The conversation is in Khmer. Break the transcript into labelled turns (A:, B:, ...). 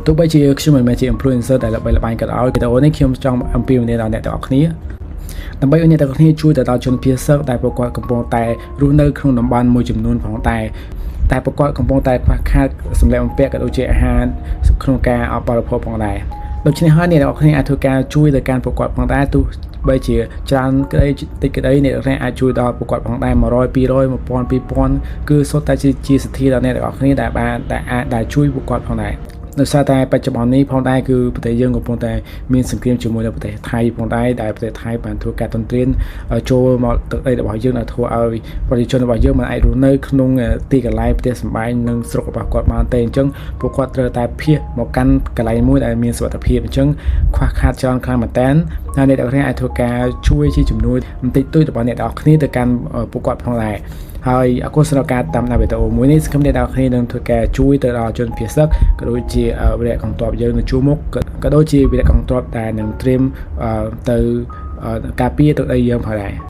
A: ទោះបីជាខ្ញុំមិនមែនជា influencer ដែលល្បីល្បាញក៏ដោយវីដេអូនេះខ្ញុំចង់អំពាវនាវដល់អ្នកទាំងអស់គ្នាដើម្បីឲ្យអ្នកទាំងអស់គ្នាជួយទៅដល់ជនភៀសសិកដែលពួកគាត់កំពុងតែរស់នៅក្នុងតំបន់មួយចំនួនផងតែពួកគាត់កំពុងតែខ្វះខាតសម្ភារៈបំពាក់ក៏ដូចជាអាហារក្នុងការបរិភោគផងដែរដូច្នេះហើយអ្នកទាំងអស់គ្នាអាចធ្វើការជួយទៅកាន់ពួកគាត់ផងដែរទោះបីជាច្រើនក្តីតិចក្តីអ្នកទាំងអស់គ្នាអាចជួយដល់ពួកគាត់ផងដែរ100 200 1000 2000គឺសុទ្ធតែជាសទ្ធាដល់អ្នកទាំងអស់គ្នាដែលបានដែលជួយពួកគាត់ផងដែរដោយសារតែបច្ចុប្បន្ននេះផងដែរគឺប្រទេសយើងកំពុងតែមានសង្គ្រាមជាមួយនឹងប្រទេសថៃផងដែរដែលប្រទេសថៃបានធ្វើការទន្ទ្រានចូលមកទឹកដីរបស់យើងដែលធ្វើឲ្យប្រជាជនរបស់យើងមិនអាចរស់នៅក្នុងទីកន្លែងផ្ទះសម្បែងនិងស្រុករបស់គាត់បានទេអញ្ចឹងពួកគាត់ត្រូវតែភៀសមកកាន់កន្លែងមួយដែលមានសុវត្ថិភាពអញ្ចឹងខ្វះខាតច្រើនខ្លាំងមែនតើហើយអ្នកទាំងអស់គ្នាអាចធ្វើការជួយជាជំនួយបន្តិចតួចរបស់អ្នកទាំងអស់គ្នាទៅកាន់ពួកគាត់ផងដែរហើយអរគុណសម្រាប់ការតាមដានវីដេអូមួយនេះសង្ឃឹមអ្នកទាំងអស់គ្នានឹងធ្វើការជួយទៅដល់ជនភៀសសិកក៏ដូចជាវិរៈកងទ័ពយើងនៅជួរមុខក៏ដូចជាវិរៈកងទ័ពដែលនឹងត្រៀមទៅការពារទឹកដីយើងផងដែរ